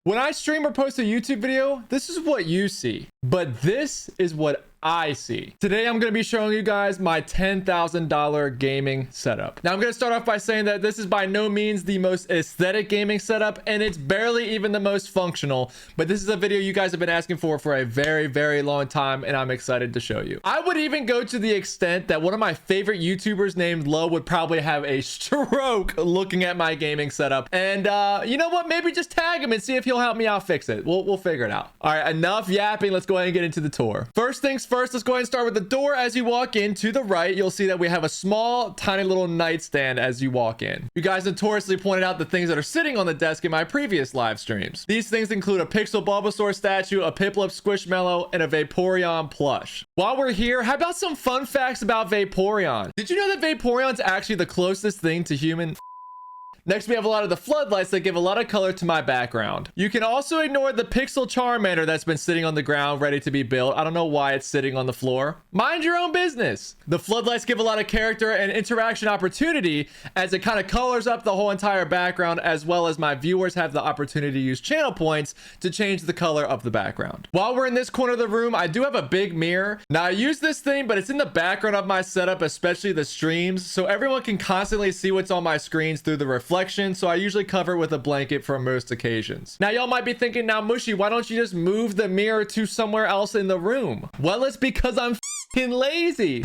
When I stream or post a YouTube video, this is what you see, but this is what I see. Today, I'm going to be showing you guys my $10,000 gaming setup. Now, I'm going to start off by saying that this is by no means the most aesthetic gaming setup, and it's barely even the most functional, but this is a video you guys have been asking for a very, very long time, and I'm excited to show you. I would even go to the extent that one of my favorite YouTubers named Lo would probably have a stroke looking at my gaming setup. And you know what? Maybe just tag him and see if he'll help me out fix it. We'll figure it out. All right, enough yapping. Let's go ahead and get into the tour. First things first, let's go ahead and start with the door. As you walk in to the right, you'll see that we have a small, tiny little nightstand as you walk in. You guys notoriously pointed out the things that are sitting on the desk in my previous live streams. These things include a Pixel Bulbasaur statue, a Piplup Squishmallow, and a Vaporeon plush. While we're here, how about some fun facts about Vaporeon? Did you know that Vaporeon's actually the closest thing to human? Next, we have a lot of the floodlights that give a lot of color to my background. You can also ignore the Pixel Charmander that's been sitting on the ground ready to be built. I don't know why it's sitting on the floor. Mind your own business. The floodlights give a lot of character and interaction opportunity as it kind of colors up the whole entire background, as well as my viewers have the opportunity to use channel points to change the color of the background. While we're in this corner of the room, I do have a big mirror. Now, I use this thing, but it's in the background of my setup, especially the streams, so everyone can constantly see what's on my screens through the reflection, so I usually cover it with a blanket for most occasions. Now, y'all might be thinking, now Mushy, why don't you just move the mirror to somewhere else in the room? Well, it's because I'm f***ing lazy.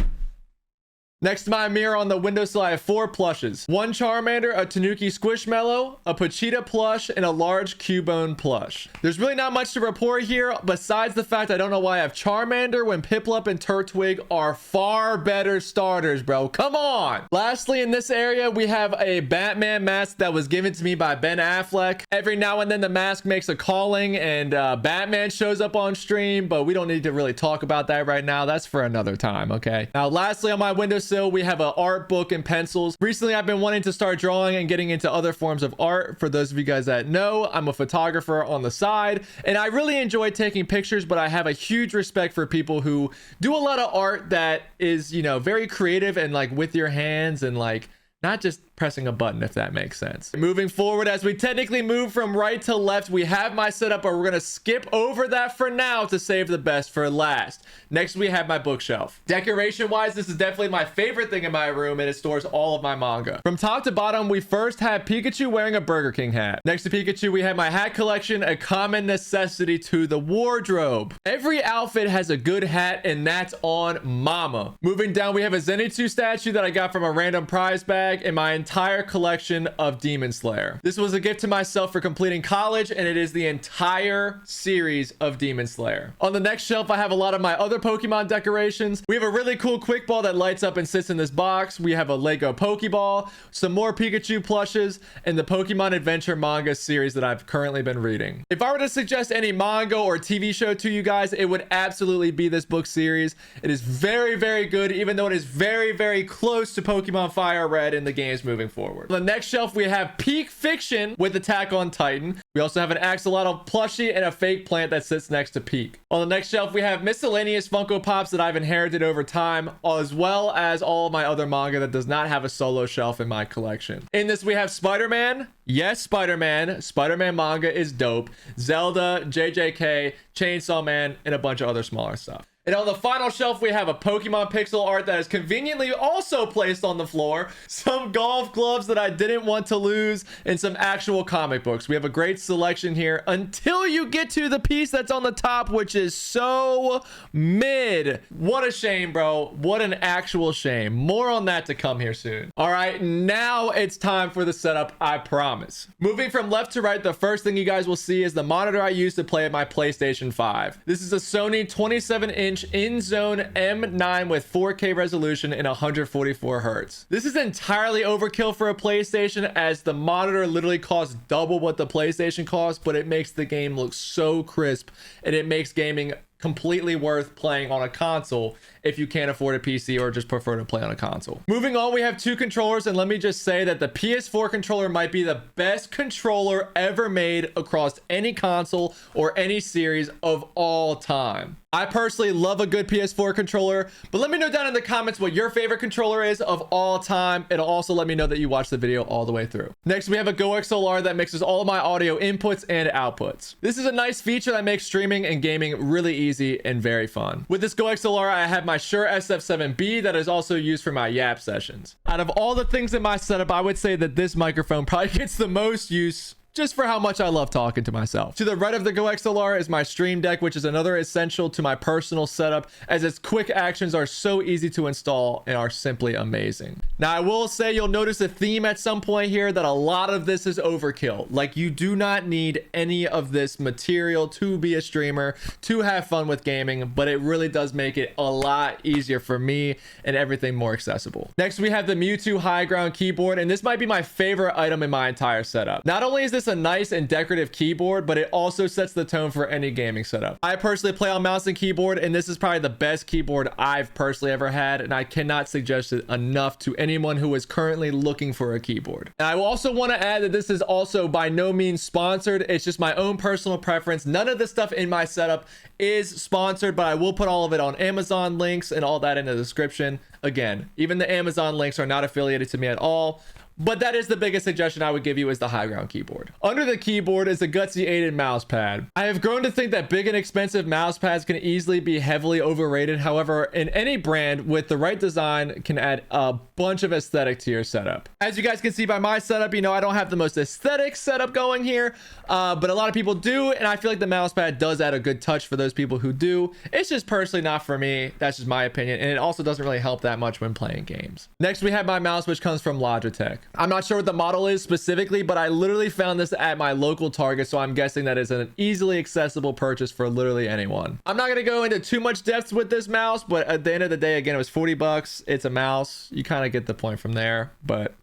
Next to my mirror on the windowsill, I have 4 plushes. 1 Charmander, a Tanuki Squishmallow, a Pochita plush, and a large Cubone plush. There's really not much to report here, besides the fact I don't know why I have Charmander when Piplup and Turtwig are far better starters, bro. Come on! Lastly, in this area, we have a Batman mask that was given to me by Ben Affleck. Every now and then, the mask makes a calling, and Batman shows up on stream, but we don't need to really talk about that right now. That's for another time, okay? Now, lastly, on my windowsill, we have an art book and pencils. Recently, I've been wanting to start drawing and getting into other forms of art. For those of you guys that know, I'm a photographer on the side, and I really enjoy taking pictures, but I have a huge respect for people who do a lot of art that is, you know, very creative and like with your hands and like not just pressing a button, if that makes sense. Moving forward, as we technically move from right to left, we have my setup, but we're going to skip over that for now to save the best for last. Next, we have my bookshelf. Decoration wise, this is definitely my favorite thing in my room, and it stores all of my manga. From top to bottom, we first have Pikachu wearing a Burger King hat. Next to Pikachu, we have my hat collection, a common necessity to the wardrobe. Every outfit has a good hat, and that's on mama. Moving down, we have a Zenitsu statue that I got from a random prize bag, and my entire collection of Demon Slayer. This was a gift to myself for completing college, and it is the entire series of Demon Slayer. On the next shelf, I have a lot of my other Pokemon decorations. We have a really cool quick ball that lights up and sits in this box. We have a Lego Pokeball, some more Pikachu plushes, and the Pokemon Adventure manga series that I've currently been reading. If I were to suggest any manga or TV show to you guys, it would absolutely be this book series. It is very, very good, even though it is very, very close to Pokemon Fire Red in the games moving forward. On the next shelf, we have Peak Fiction with Attack on Titan. We also have an Axolotl plushie and a fake plant that sits next to Peak. On the next shelf, we have miscellaneous Funko Pops that I've inherited over time, as well as all of my other manga that does not have a solo shelf in my collection. In this, we have Spider-Man. Yes, Spider-Man. Spider-Man manga is dope. Zelda, JJK, Chainsaw Man, and a bunch of other smaller stuff. And on the final shelf, we have a Pokemon pixel art that is conveniently also placed on the floor, some golf gloves that I didn't want to lose, and some actual comic books. We have a great selection here until you get to the piece that's on the top, which is so mid. What a shame, bro. What an actual shame. More on that to come here soon. All right, now it's time for the setup, I promise. Moving from left to right, the first thing you guys will see is the monitor I use to play my PlayStation 5. This is a Sony 27-inch in-zone M9 with 4K resolution and 144 hertz. This is entirely overkill for a PlayStation, as the monitor literally costs double what the PlayStation costs, but it makes the game look so crisp and it makes gaming completely worth playing on a console if you can't afford a PC or just prefer to play on a console. Moving on, we have two controllers, and let me just say that the PS4 controller might be the best controller ever made across any console or any series of all time. I personally love a good PS4 controller, but let me know down in the comments what your favorite controller is of all time. It'll also let me know that you watched the video all the way through. Next, we have a Go XLR that mixes all of my audio inputs and outputs. This is a nice feature that makes streaming and gaming really easy and very fun. With this Go XLR, I have my Shure SF7B that is also used for my YAP sessions. Out of all the things in my setup, I would say that this microphone probably gets the most use just for how much I love talking to myself. To the right of the Go XLR is my Stream Deck, which is another essential to my personal setup, as its quick actions are so easy to install and are simply amazing. Now, I will say you'll notice a theme at some point here that a lot of this is overkill. Like, you do not need any of this material to be a streamer, to have fun with gaming, but it really does make it a lot easier for me and everything more accessible. Next, we have the Mewtwo High Ground keyboard, and this might be my favorite item in my entire setup. Not only is this a nice and decorative keyboard, but it also sets the tone for any gaming setup. I personally play on mouse and keyboard, and this is probably the best keyboard I've personally ever had, and I cannot suggest it enough to anyone who is currently looking for a keyboard. And I also want to add that this is also by no means sponsored. It's just my own personal preference. None of the stuff in my setup is sponsored, but I will put all of it on Amazon links and all that in the description. Again, even the Amazon links are not affiliated to me at all. But that is the biggest suggestion I would give you, is the high ground keyboard. Under the keyboard is a Gutsy 8 mouse pad. I have grown to think that big and expensive mouse pads can easily be heavily overrated. However, in any brand with the right design can add a bunch of aesthetic to your setup. As you guys can see by my setup, you know, I don't have the most aesthetic setup going here, but a lot of people do, and I feel like the mouse pad does add a good touch for those people who do. It's just personally not for me. That's just my opinion, and it also doesn't really help that much when playing games. Next, we have my mouse, which comes from Logitech. I'm not sure what the model is specifically, but I literally found this at my local Target, so I'm guessing that is an easily accessible purchase for literally anyone. I'm not going to go into too much depth with this mouse, but at the end of the day, again, it was 40 bucks. It's a mouse. You kind of get the point from there, but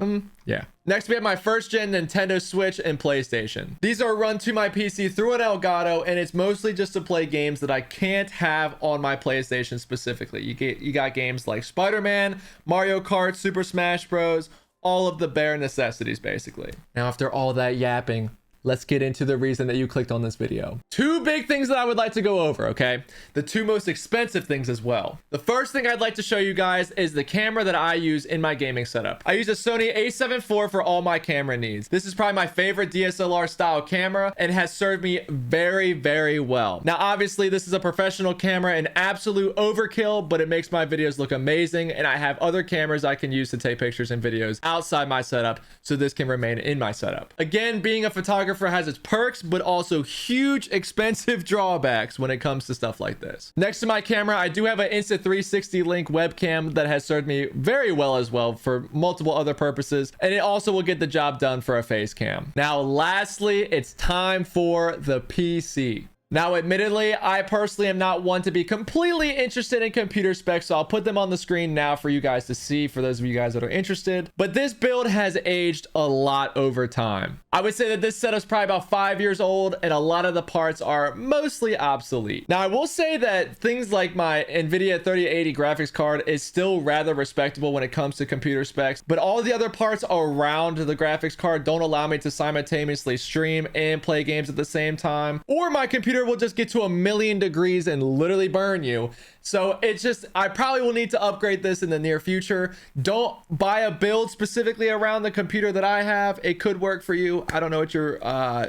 yeah. Next, we have my first gen Nintendo Switch and PlayStation. These are run to my PC through an Elgato, and it's mostly just to play games that I can't have on my PlayStation specifically. You got games like Spider-Man, Mario Kart, Super Smash Bros., all of the bare necessities, basically. Now, after all that yapping, let's get into the reason that you clicked on this video. Two big things that I would like to go over, okay? The two most expensive things as well. The first thing I'd like to show you guys is the camera that I use in my gaming setup. I use a Sony a7 IV for all my camera needs. This is probably my favorite DSLR style camera and has served me very, very well. Now, obviously, this is a professional camera, an absolute overkill, but it makes my videos look amazing, and I have other cameras I can use to take pictures and videos outside my setup, so this can remain in my setup. Again, being a photographer has its perks, but also huge expensive drawbacks when it comes to stuff like this. Next to my camera, I do have an Insta360 link webcam that has served me very well as well for multiple other purposes, and it also will get the job done for a face cam. Now, lastly, it's time for the PC. Now, admittedly, I personally am not one to be completely interested in computer specs, so I'll put them on the screen now for you guys to see, for those of you guys that are interested. But this build has aged a lot over time. I would say that this setup's probably about 5 years old, and a lot of the parts are mostly obsolete. Now, I will say that things like my NVIDIA 3080 graphics card is still rather respectable when it comes to computer specs, but all the other parts around the graphics card don't allow me to simultaneously stream and play games at the same time, or my computer will just get to 1,000,000 degrees and literally burn you. So it's just, I probably will need to upgrade this in the near future. Don't buy a build specifically around the computer that I have. It could work for you. I don't know what your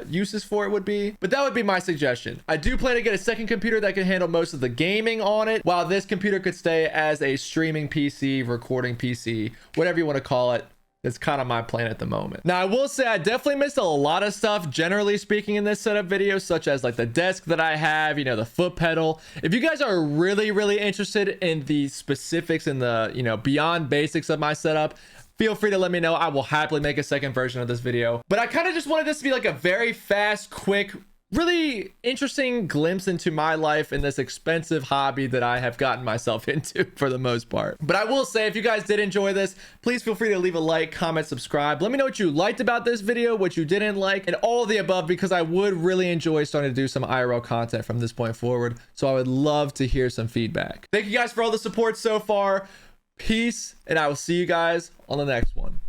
uses for it would be, but that would be my suggestion. I do plan to get a second computer that can handle most of the gaming on it, while this computer could stay as a streaming PC, recording PC, whatever you want to call it. It's kind of my plan at the moment. Now, I will say I definitely missed a lot of stuff, generally speaking, in this setup video, such as like the desk that I have, you know, the foot pedal. If you guys are really, really interested in the specifics and the, you know, beyond basics of my setup, feel free to let me know. I will happily make a second version of this video. But I kind of just wanted this to be like a very fast, quick really interesting glimpse into my life in this expensive hobby that I have gotten myself into for the most part. But I will say, if you guys did enjoy this, please feel free to leave a like, comment, subscribe. Let me know what you liked about this video, what you didn't like, and all of the above, because I would really enjoy starting to do some IRL content from this point forward. So I would love to hear some feedback. Thank you guys for all the support so far. Peace, and I will see you guys on the next one.